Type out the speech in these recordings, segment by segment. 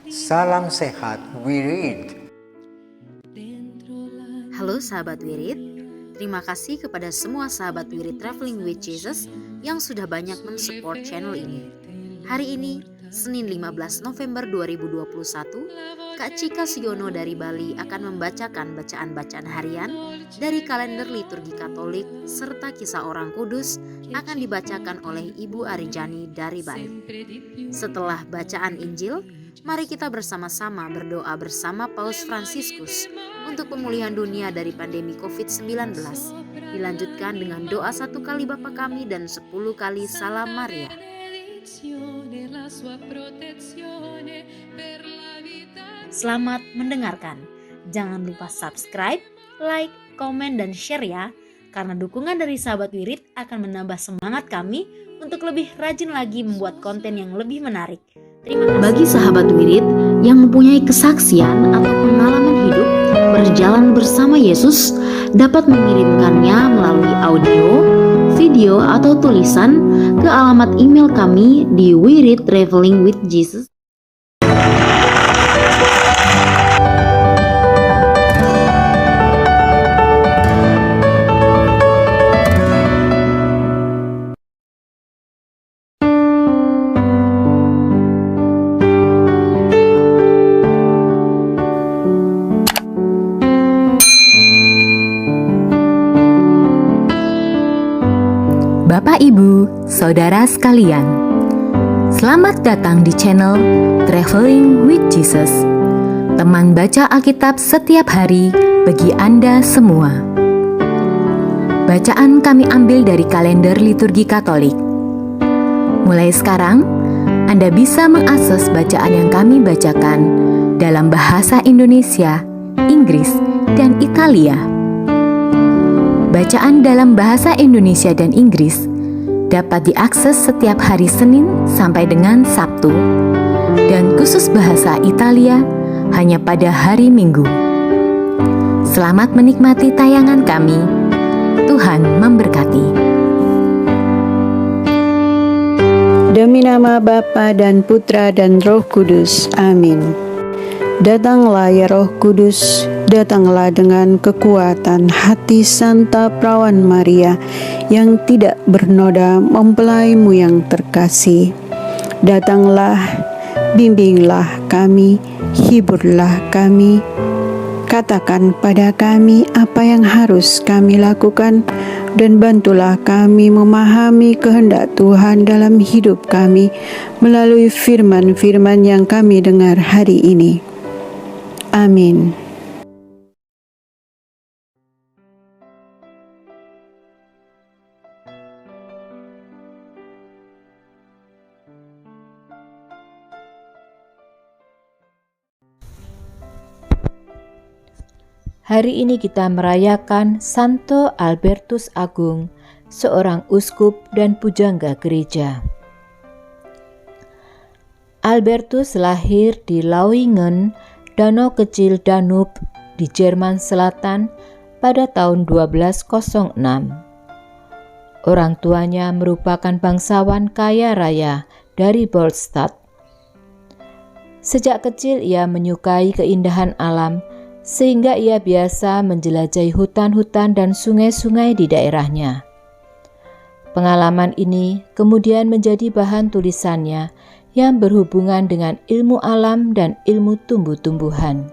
Salam sehat, we read. Halo sahabat Wirid, terima kasih kepada semua sahabat Wirid Traveling with Jesus yang sudah banyak mensupport channel ini. Hari ini, Senin 15 November 2021, Kak Cika Siono dari Bali akan membacakan bacaan-bacaan harian dari kalender liturgi Katolik serta kisah orang kudus akan dibacakan oleh Ibu Arijani dari Bali. Setelah bacaan Injil, mari kita bersama-sama berdoa bersama Paus Fransiskus untuk pemulihan dunia dari pandemi COVID-19. Dilanjutkan dengan doa 1 kali Bapa Kami dan 10 kali Salam Maria. Selamat mendengarkan. Jangan lupa subscribe, like, komen, dan share ya. Karena dukungan dari sahabat Wirid akan menambah semangat kami untuk lebih rajin lagi membuat konten yang lebih menarik. Terima kasih. Bagi sahabat Wirid yang mempunyai kesaksian atau pengalaman hidup berjalan bersama Yesus, dapat mengirimkannya melalui audio, video, atau tulisan ke alamat email kami di wiridtravelingwithjesus. Bapak, Ibu, Saudara sekalian, selamat datang di channel Traveling with Jesus, teman baca Alkitab setiap hari bagi Anda semua. Bacaan kami ambil dari kalender liturgi Katolik. Mulai sekarang, Anda bisa mengakses bacaan yang kami bacakan dalam bahasa Indonesia, Inggris, dan Italia. Bacaan dalam bahasa Indonesia dan Inggris dapat diakses setiap hari Senin sampai dengan Sabtu, dan khusus bahasa Italia hanya pada hari Minggu. Selamat menikmati tayangan kami. Tuhan memberkati. Demi nama Bapa dan Putra dan Roh Kudus. Amin. Datanglah ya Roh Kudus, datanglah dengan kekuatan hati Santa Perawan Maria yang tidak bernoda mempelaimu yang terkasih. Datanglah, bimbinglah kami, hiburlah kami, katakan pada kami apa yang harus kami lakukan, dan bantulah kami memahami kehendak Tuhan dalam hidup kami melalui firman-firman yang kami dengar hari ini. Amin. Hari ini kita merayakan Santo Albertus Agung, seorang uskup dan pujangga gereja. Albertus lahir di Lauingen, Danau Kecil Danube di Jerman Selatan pada tahun 1206. Orang tuanya merupakan bangsawan kaya raya dari Bolstad. Sejak kecil ia menyukai keindahan alam, sehingga ia biasa menjelajahi hutan-hutan dan sungai-sungai di daerahnya. Pengalaman ini kemudian menjadi bahan tulisannya yang berhubungan dengan ilmu alam dan ilmu tumbuh-tumbuhan.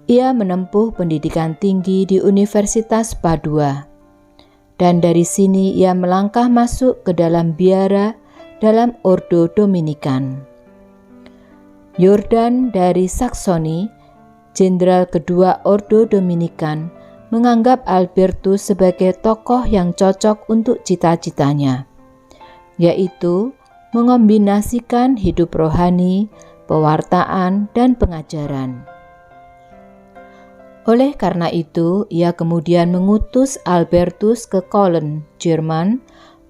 Ia menempuh pendidikan tinggi di Universitas Padua, dan dari sini ia melangkah masuk ke dalam biara dalam Ordo Dominikan. Jordan dari Saksoni, jenderal kedua Ordo Dominikan, menganggap Albertus sebagai tokoh yang cocok untuk cita-citanya, yaitu mengombinasikan hidup rohani, pewartaan, dan pengajaran. Oleh karena itu, ia kemudian mengutus Albertus ke Köln, Jerman,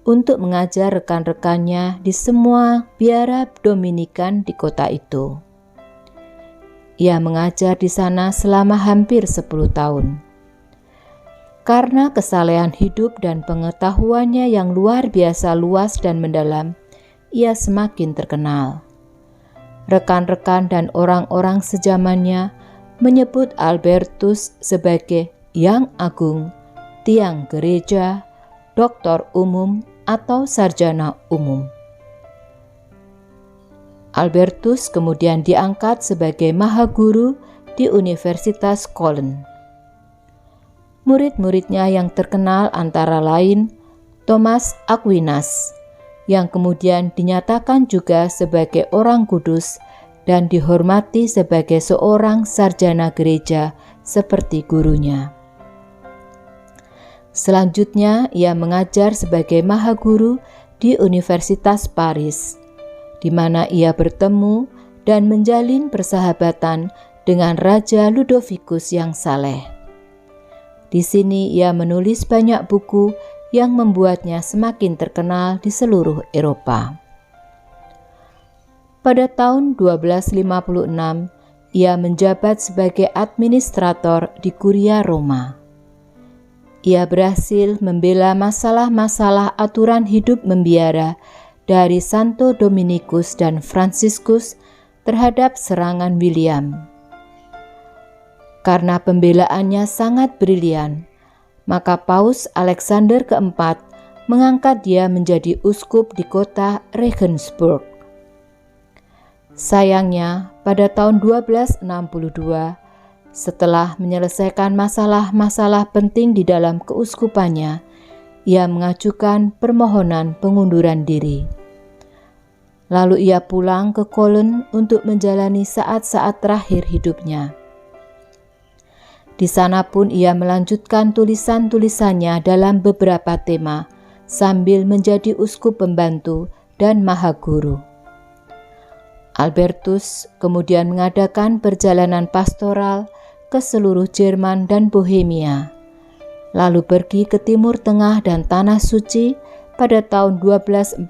untuk mengajar rekan-rekannya di semua biara Dominikan di kota itu. Ia mengajar di sana selama hampir 10 tahun. Karena kesalehan hidup dan pengetahuannya yang luar biasa luas dan mendalam, ia semakin terkenal. rekan-rekan dan orang-orang sejamannya menyebut Albertus sebagai Yang Agung, Tiang Gereja, Doktor Umum, atau Sarjana Umum. Albertus kemudian diangkat sebagai Mahaguru di Universitas Cologne. Murid-muridnya yang terkenal antara lain Thomas Aquinas, yang kemudian dinyatakan juga sebagai orang kudus dan dihormati sebagai seorang sarjana gereja seperti gurunya. Selanjutnya, ia mengajar sebagai mahaguru di Universitas Paris, di mana ia bertemu dan menjalin persahabatan dengan Raja Ludovicus yang saleh. Di sini ia menulis banyak buku yang membuatnya semakin terkenal di seluruh Eropa. Pada tahun 1256, ia menjabat sebagai administrator di Kuria Roma. Ia berhasil membela masalah-masalah aturan hidup membiara dari Santo Dominikus dan Franciscus terhadap serangan William. Karena pembelaannya sangat brilian, maka Paus Alexander keempat mengangkat dia menjadi uskup di kota Regensburg. Sayangnya, pada tahun 1262, setelah menyelesaikan masalah-masalah penting di dalam keuskupannya, ia mengajukan permohonan pengunduran diri. Lalu ia pulang ke Cologne untuk menjalani saat-saat terakhir hidupnya. Di sana pun ia melanjutkan tulisan-tulisannya dalam beberapa tema, sambil menjadi uskup pembantu dan mahaguru. Albertus kemudian mengadakan perjalanan pastoral ke seluruh Jerman dan Bohemia, lalu pergi ke Timur Tengah dan Tanah Suci. Pada tahun 1247,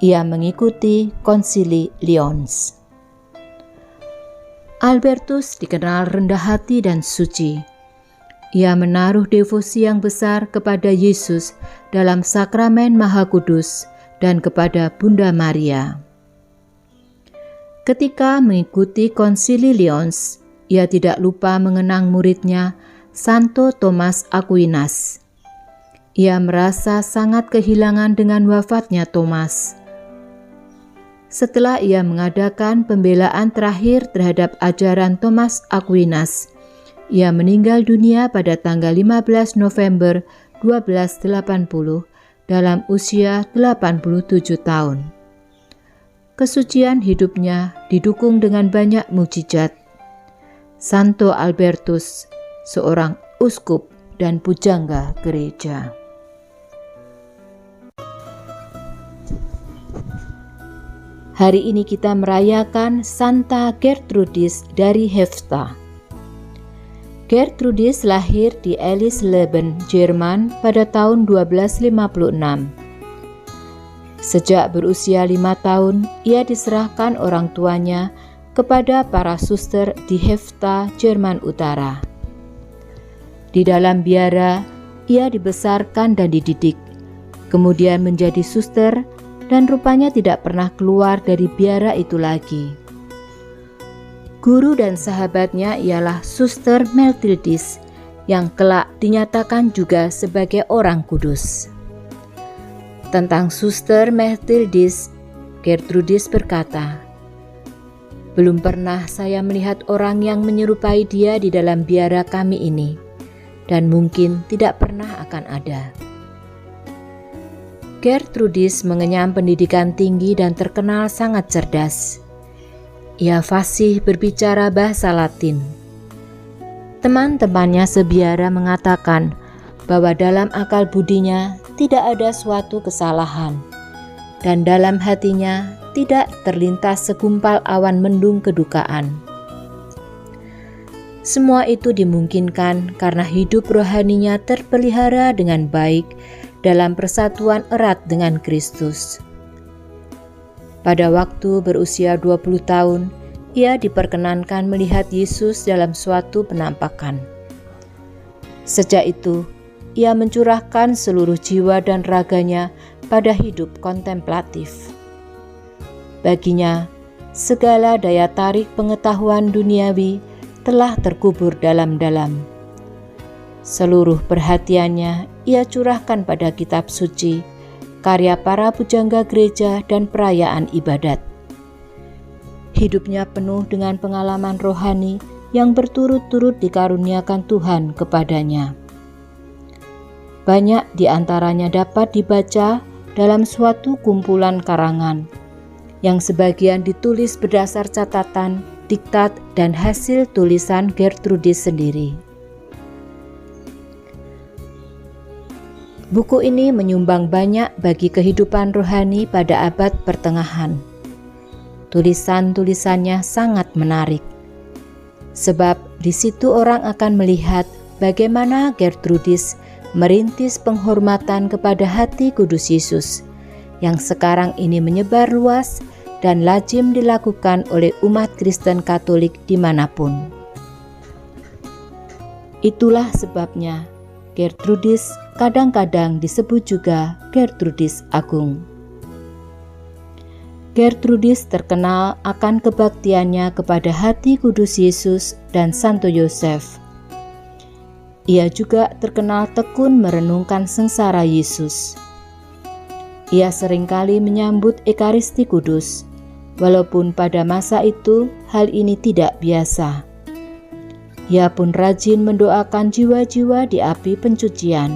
ia mengikuti Konsili Lyons. Albertus dikenal rendah hati dan suci. Ia menaruh devosi yang besar kepada Yesus dalam sakramen Maha Kudus dan kepada Bunda Maria. Ketika mengikuti Konsili Lyons, ia tidak lupa mengenang muridnya, Santo Thomas Aquinas. Ia merasa sangat kehilangan dengan wafatnya Thomas. Setelah ia mengadakan pembelaan terakhir terhadap ajaran Thomas Aquinas, ia meninggal dunia pada tanggal 15 November 1280 dalam usia 87 tahun. Kesucian hidupnya didukung dengan banyak mukjizat. Santo Albertus, seorang uskup dan pujangga gereja. Hari ini kita merayakan Santa Gertrudis dari Hefta. Gertrudis lahir di Eisleben, Jerman pada tahun 1256. Sejak berusia 5 tahun, ia diserahkan orang tuanya kepada para suster di Hefta, Jerman Utara. Di dalam biara, ia dibesarkan dan dididik, kemudian menjadi suster, dan rupanya tidak pernah keluar dari biara itu lagi. Guru dan sahabatnya ialah Suster Meltildis, yang kelak dinyatakan juga sebagai orang kudus. Tentang Suster Meltildis, Gertrudis berkata, "Belum pernah saya melihat orang yang menyerupai dia di dalam biara kami ini, dan mungkin tidak pernah akan ada." Gertrudis mengenyam pendidikan tinggi dan terkenal sangat cerdas. Ia fasih berbicara bahasa Latin. Teman-temannya sebiara mengatakan bahwa dalam akal budinya tidak ada suatu kesalahan, dan dalam hatinya tidak terlintas segumpal awan mendung kedukaan. Semua itu dimungkinkan karena hidup rohaninya terpelihara dengan baik dalam persatuan erat dengan Kristus. Pada waktu berusia 20 tahun, ia diperkenankan melihat Yesus dalam suatu penampakan. Sejak itu, ia mencurahkan seluruh jiwa dan raganya pada hidup kontemplatif. Baginya, segala daya tarik pengetahuan duniawi telah terkubur dalam-dalam. Seluruh perhatiannya ia curahkan pada kitab suci, karya para pujangga gereja dan perayaan ibadat. Hidupnya penuh dengan pengalaman rohani yang berturut-turut dikaruniakan Tuhan kepadanya. Banyak di antaranya dapat dibaca dalam suatu kumpulan karangan, yang sebagian ditulis berdasar catatan, diktat, dan hasil tulisan Gertrudis sendiri. Buku ini menyumbang banyak bagi kehidupan rohani pada abad pertengahan. Tulisan-tulisannya sangat menarik, sebab di situ orang akan melihat bagaimana Gertrudis merintis penghormatan kepada hati kudus Yesus, yang sekarang ini menyebar luas dan lazim dilakukan oleh umat Kristen Katolik dimanapun. Itulah sebabnya Gertrudis kadang-kadang disebut juga Gertrudis Agung. Gertrudis terkenal akan kebaktiannya kepada hati kudus Yesus dan Santo Yosef. Ia juga terkenal tekun merenungkan sengsara Yesus. Ia seringkali menyambut Ekaristi Kudus, walaupun pada masa itu hal ini tidak biasa. Ia pun rajin mendoakan jiwa-jiwa di api pencucian.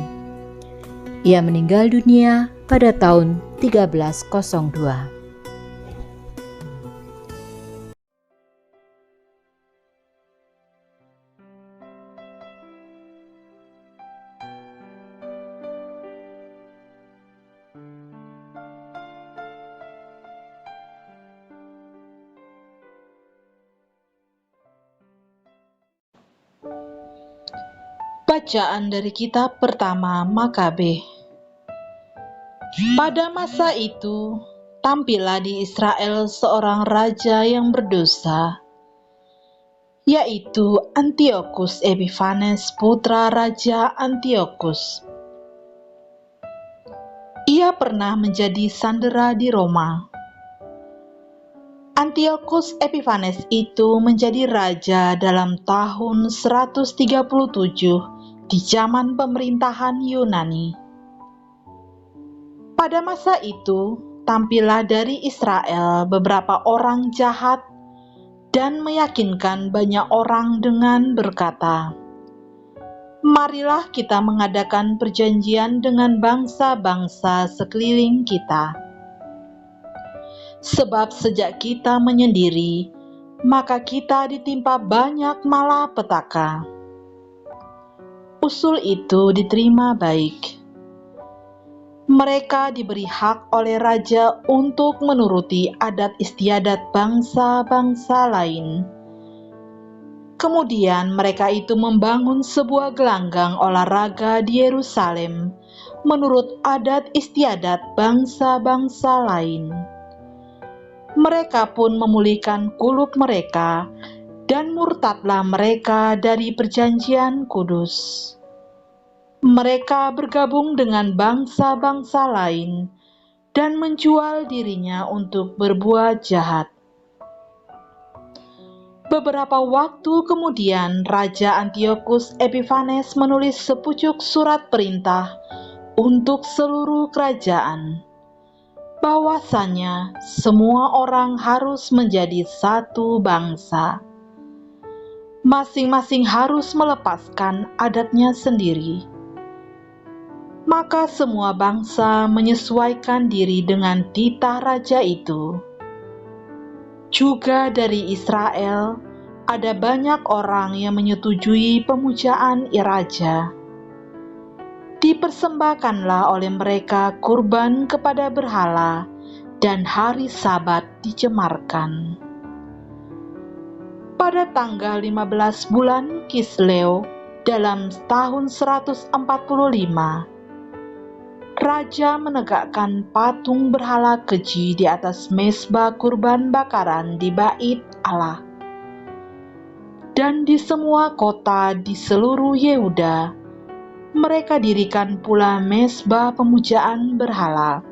Ia meninggal dunia pada tahun 1302. Bacaan dari kitab pertama Makabe. Pada masa itu, tampillah di Israel seorang raja yang berdosa, yaitu Antiochus Epiphanes putra Raja Antiochus. Ia pernah menjadi sandera di Roma. Antiochus Epiphanes itu menjadi raja dalam tahun 137 di zaman pemerintahan Yunani. Pada masa itu, tampillah dari Israel beberapa orang jahat dan meyakinkan banyak orang dengan berkata, "Marilah kita mengadakan perjanjian dengan bangsa-bangsa sekeliling kita. Sebab sejak kita menyendiri, maka kita ditimpa banyak malapetaka." Usul itu diterima baik. Mereka diberi hak oleh raja untuk menuruti adat istiadat bangsa-bangsa lain. Kemudian mereka itu membangun sebuah gelanggang olahraga di Yerusalem menurut adat istiadat bangsa-bangsa lain. Mereka pun memulihkan kuluk mereka, dan murtadlah mereka dari perjanjian kudus. Mereka bergabung dengan bangsa-bangsa lain dan menjual dirinya untuk berbuat jahat. Beberapa waktu kemudian, Raja Antiochus Epiphanes menulis sepucuk surat perintah untuk seluruh kerajaan, bahwasanya semua orang harus menjadi satu bangsa. Masing-masing harus melepaskan adatnya sendiri. Maka semua bangsa menyesuaikan diri dengan titah raja itu. Juga dari Israel ada banyak orang yang menyetujui pemujaan raja. Dipersembahkanlah oleh mereka kurban kepada berhala, dan hari Sabat dicemarkan. Pada tanggal 15 bulan Kisleu dalam tahun 145, raja menegakkan patung berhala keji di atas mezbah kurban bakaran di Bait Allah. Dan di semua kota di seluruh Yehuda, mereka dirikan pula mezbah pemujaan berhala.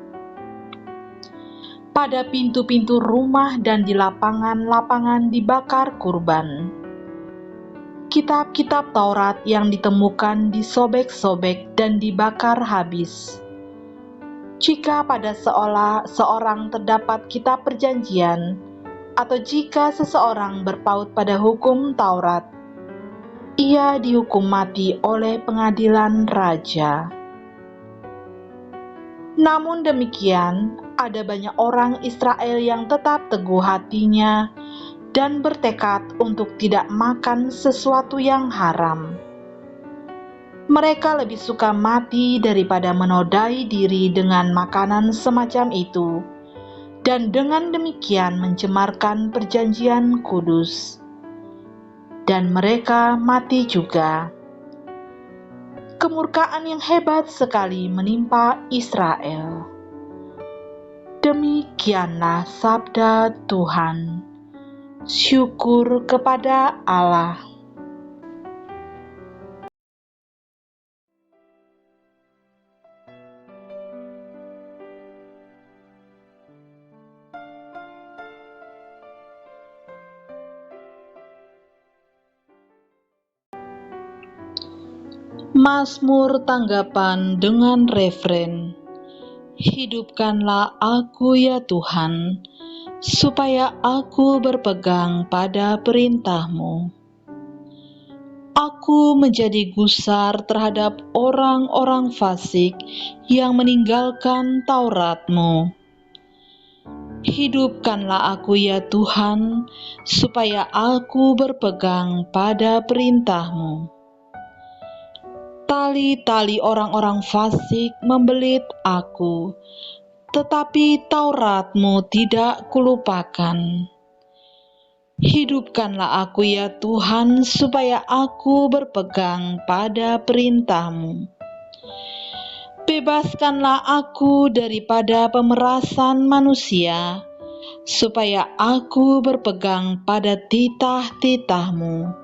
pada pintu-pintu rumah dan di lapangan-lapangan dibakar kurban. Kitab-kitab Taurat yang ditemukan disobek-sobek dan dibakar habis. Jika pada seorang terdapat kitab perjanjian, atau jika seseorang berpaut pada hukum Taurat, ia dihukum mati oleh pengadilan raja. Namun demikian, ada banyak orang Israel yang tetap teguh hatinya dan bertekad untuk tidak makan sesuatu yang haram. Mereka lebih suka mati daripada menodai diri dengan makanan semacam itu, dan dengan demikian mencemarkan perjanjian kudus. Dan mereka mati juga. Kemurkaan yang hebat sekali menimpa Israel. Demikianlah sabda Tuhan. Syukur kepada Allah. Mazmur tanggapan dengan referen, hidupkanlah aku ya Tuhan, supaya aku berpegang pada perintah-Mu. Aku menjadi gusar terhadap orang-orang fasik yang meninggalkan Taurat-Mu. Hidupkanlah aku ya Tuhan, supaya aku berpegang pada perintah-Mu. Tali-tali orang-orang fasik membelit aku, tetapi Taurat-Mu tidak kulupakan. Hidupkanlah aku ya Tuhan, supaya aku berpegang pada perintah-Mu. Bebaskanlah aku daripada pemerasan manusia, supaya aku berpegang pada titah-titah-Mu.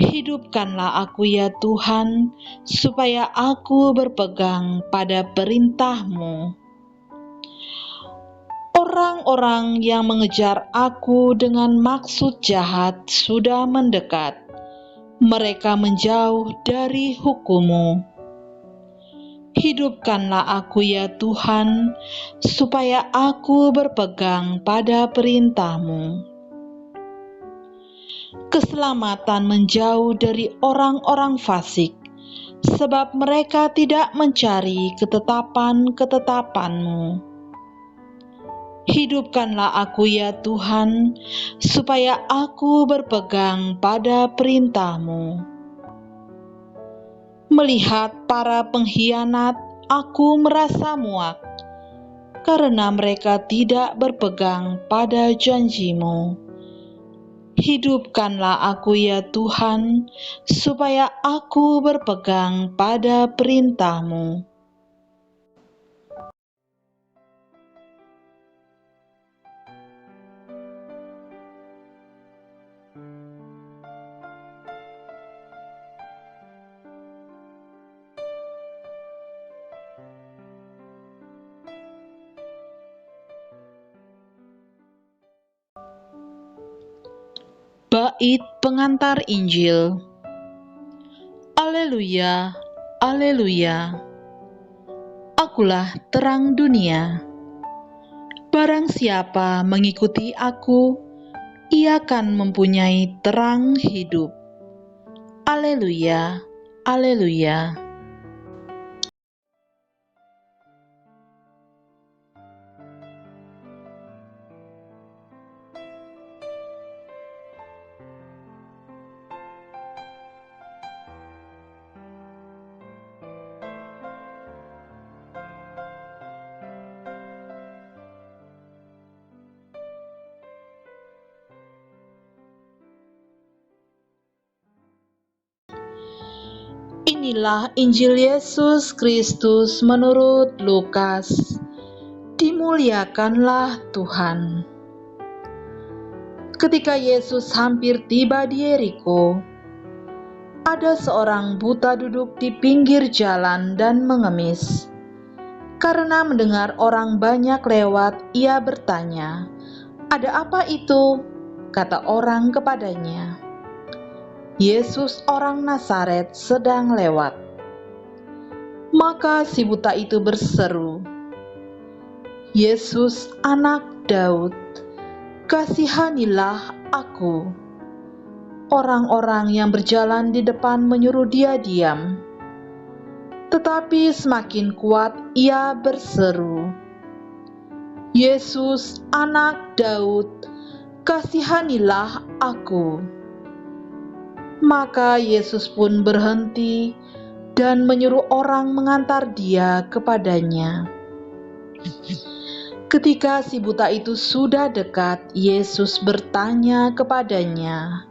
Hidupkanlah aku ya Tuhan, supaya aku berpegang pada perintah-Mu. Orang-orang yang mengejar aku dengan maksud jahat sudah mendekat. Mereka menjauh dari hukum-Mu. Hidupkanlah aku ya Tuhan, supaya aku berpegang pada perintah-Mu. Keselamatan menjauh dari orang-orang fasik, sebab mereka tidak mencari ketetapan-ketetapan-Mu. Hidupkanlah aku ya Tuhan, supaya aku berpegang pada perintah-Mu. Melihat para pengkhianat, aku merasa muak, karena mereka tidak berpegang pada janji-Mu. Hidupkanlah aku ya Tuhan, supaya aku berpegang pada perintah-Mu. Bait pengantar Injil. Haleluya, haleluya. Akulah terang dunia. Barang siapa mengikuti aku, ia akan mempunyai terang hidup. Haleluya, haleluya. Inilah Injil Yesus Kristus menurut Lukas. Dimuliakanlah Tuhan. Ketika Yesus hampir tiba di Yeriko, ada seorang buta duduk di pinggir jalan dan mengemis. Karena mendengar orang banyak lewat, ia bertanya, "Ada apa itu?" Kata orang kepadanya, "Yesus orang Nazaret sedang lewat." Maka si buta itu berseru, "Yesus anak Daud, kasihanilah aku." Orang-orang yang berjalan di depan menyuruh dia diam. Tetapi semakin kuat ia berseru, "Yesus anak Daud, kasihanilah aku." Maka Yesus pun berhenti dan menyuruh orang mengantar dia kepadanya. Ketika si buta itu sudah dekat, Yesus bertanya kepadanya,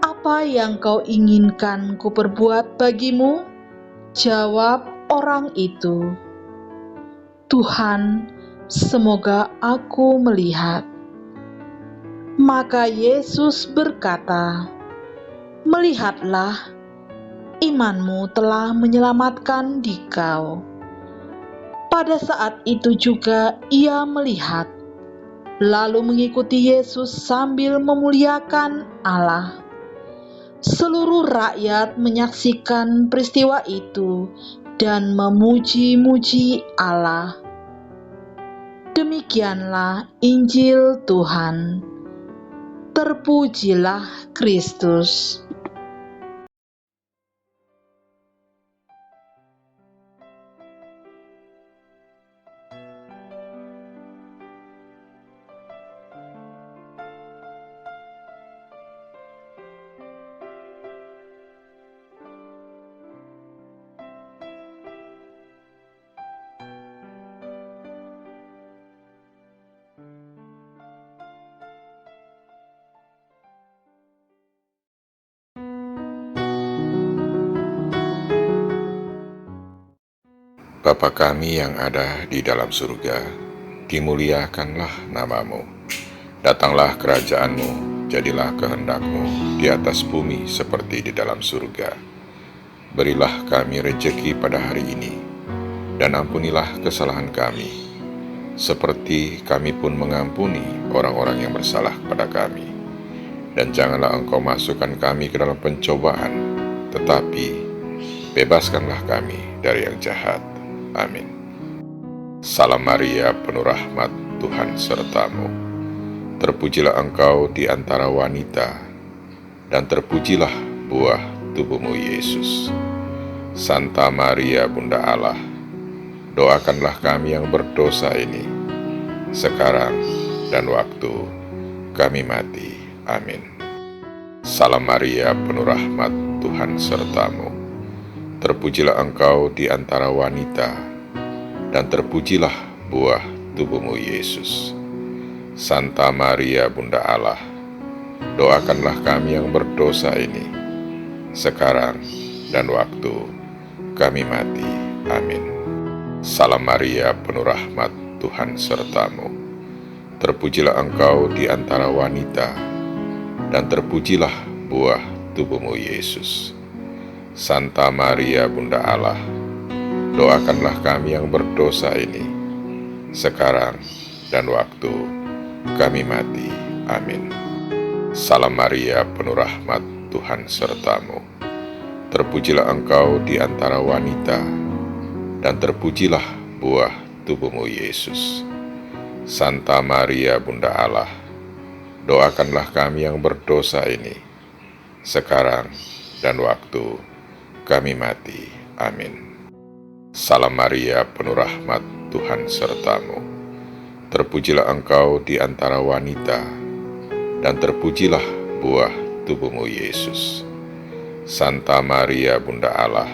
"Apa yang kau inginkan kuperbuat bagimu?" Jawab orang itu, "Tuhan, semoga aku melihat." Maka Yesus berkata, "Melihatlah, imanmu telah menyelamatkan dikau." Pada saat itu juga ia melihat, lalu mengikuti Yesus sambil memuliakan Allah. Seluruh rakyat menyaksikan peristiwa itu dan memuji-muji Allah. Demikianlah Injil Tuhan. Terpujilah Kristus. Bapa kami yang ada di dalam surga, dimuliakanlah namamu. Datanglah kerajaanmu, jadilah kehendak-Mu di atas bumi seperti di dalam surga. Berilah kami rejeki pada hari ini, dan ampunilah kesalahan kami, seperti kami pun mengampuni orang-orang yang bersalah kepada kami. Dan janganlah Engkau masukkan kami ke dalam pencobaan, tetapi bebaskanlah kami dari yang jahat. Amin. Salam Maria, penuh rahmat, Tuhan sertamu. Terpujilah engkau di antara wanita, dan terpujilah buah tubuhmu Yesus. Santa Maria, Bunda Allah, doakanlah kami yang berdosa ini, sekarang dan waktu kami mati. Amin. Salam Maria, penuh rahmat, Tuhan sertamu. Terpujilah engkau di antara wanita, dan terpujilah buah tubuhmu Yesus. Santa Maria, Bunda Allah, doakanlah kami yang berdosa ini, sekarang dan waktu kami mati. Amin. Salam Maria, penuh rahmat, Tuhan sertamu. Terpujilah engkau di antara wanita, dan terpujilah buah tubuhmu Yesus. Santa Maria, Bunda Allah, doakanlah kami yang berdosa ini, sekarang dan waktu kami mati. Amin. Salam Maria, penuh rahmat, Tuhan sertamu. Terpujilah engkau di antara wanita, dan terpujilah buah tubuhmu Yesus. Santa Maria, Bunda Allah, doakanlah kami yang berdosa ini, sekarang dan waktu kami mati. Amin. Salam Maria, penuh rahmat, Tuhan sertamu. Terpujilah engkau di antara wanita, dan terpujilah buah tubuhmu Yesus. Santa Maria, Bunda Allah,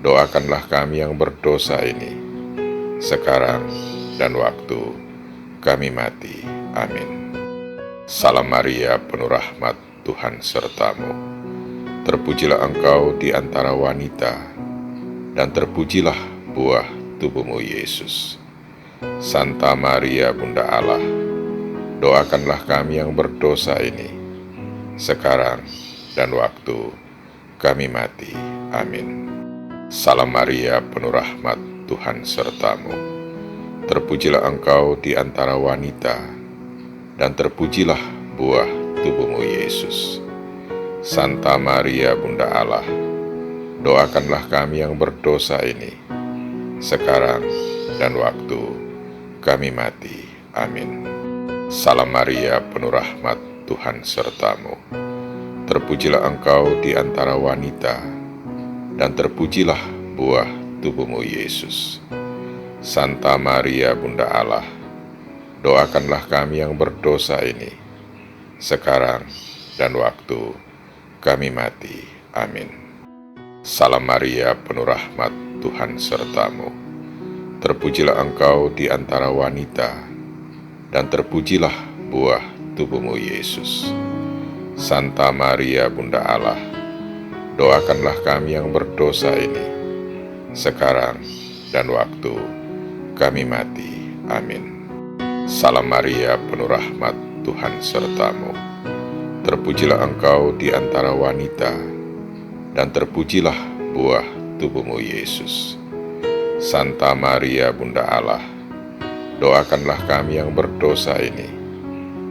doakanlah kami yang berdosa ini, sekarang dan waktu kami mati. Amin. Salam Maria, penuh rahmat, Tuhan sertamu. Terpujilah engkau di antara wanita, dan terpujilah buah tubuhmu Yesus. Santa Maria, Bunda Allah, doakanlah kami yang berdosa ini, sekarang dan waktu kami mati. Amin. Salam Maria, penuh rahmat, Tuhan sertamu. Terpujilah engkau di antara wanita, dan terpujilah buah tubuhmu Yesus. Santa Maria Bunda Allah, doakanlah kami yang berdosa ini, sekarang dan waktu kami mati. Amin. Salam Maria, penuh rahmat, Tuhan sertamu. Terpujilah engkau di antara wanita, dan terpujilah buah tubuhmu Yesus. Santa Maria Bunda Allah, doakanlah kami yang berdosa ini, sekarang dan waktu kami mati. Amin. Salam Maria, penuh rahmat, Tuhan sertamu. Terpujilah engkau di antara wanita, dan terpujilah buah tubuhmu Yesus. Santa Maria Bunda Allah, doakanlah kami yang berdosa ini, sekarang dan waktu kami mati. Amin. Salam Maria, penuh rahmat, Tuhan sertamu. Terpujilah engkau di antara wanita, dan terpujilah buah tubuhmu Yesus. Santa Maria Bunda Allah, doakanlah kami yang berdosa ini,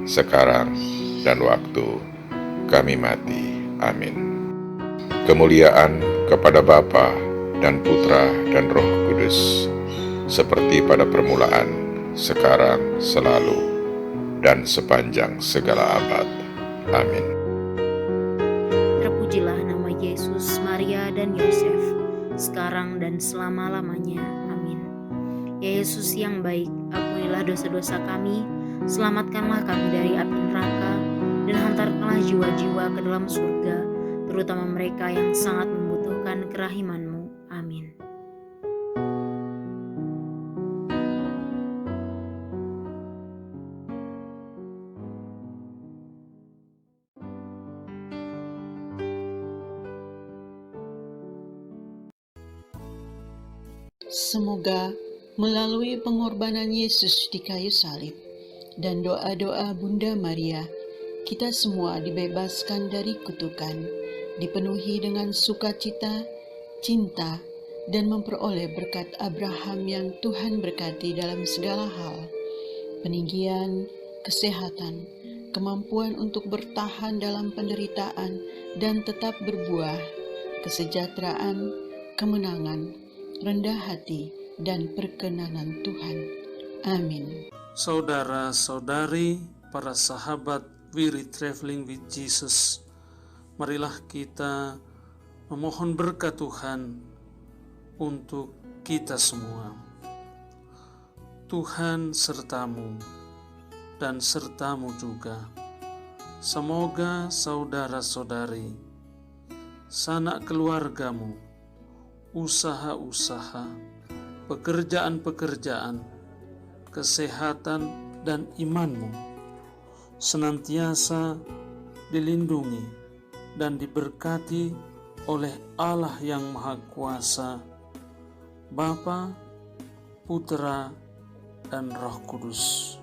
sekarang dan waktu kami mati. Amin. Kemuliaan kepada Bapa dan Putra dan Roh Kudus, seperti pada permulaan, sekarang, selalu, dan sepanjang segala abad. Amin. Terpujilah nama Yesus, Maria, dan Yosef, sekarang dan selama-lamanya. Amin. Ya Yesus yang baik, ampunilah dosa-dosa kami, selamatkanlah kami dari api neraka, dan hantarkanlah jiwa-jiwa ke dalam surga, terutama mereka yang sangat membutuhkan kerahiman-Mu. Amin. Semoga melalui pengorbanan Yesus di kayu salib dan doa-doa Bunda Maria, kita semua dibebaskan dari kutukan, dipenuhi dengan sukacita, cinta, dan memperoleh berkat Abraham yang Tuhan berkati dalam segala hal, peninggian, kesehatan, kemampuan untuk bertahan dalam penderitaan dan tetap berbuah, kesejahteraan, kemenangan, rendah hati, dan perkenanan Tuhan. Amin. Saudara-saudari, para sahabat Wirid Traveling with Jesus, marilah kita memohon berkat Tuhan untuk kita semua. Tuhan sertamu dan sertamu juga. Semoga saudara-saudari, sanak keluargamu, usaha-usaha, pekerjaan-pekerjaan, kesehatan, dan imanmu senantiasa dilindungi dan diberkati oleh Allah yang Maha Kuasa, Bapa, Putra, dan Roh Kudus.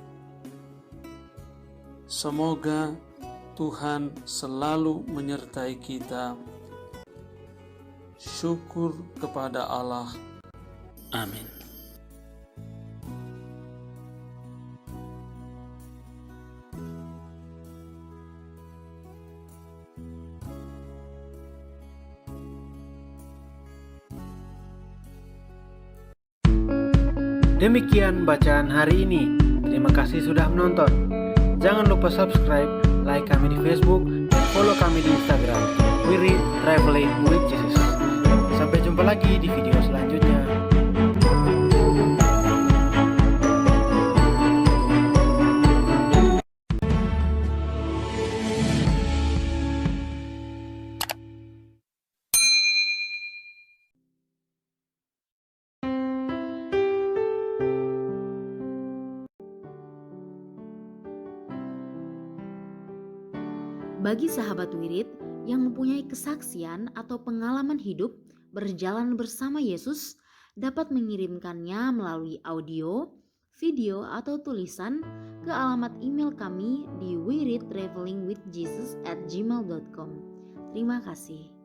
Semoga Tuhan selalu menyertai kita. Syukur kepada Allah. Amin. Demikian bacaan hari ini. Terima kasih sudah menonton. Jangan lupa subscribe, like kami di Facebook, dan follow kami di Instagram. Wirid Traveling with Jesus. Sampai jumpa lagi di video selanjutnya. Bagi sahabat Wirid yang mempunyai kesaksian atau pengalaman hidup berjalan bersama Yesus, dapat mengirimkannya melalui audio, video, atau tulisan ke alamat email kami di wiridtravelingwithjesus@gmail.com. Terima kasih.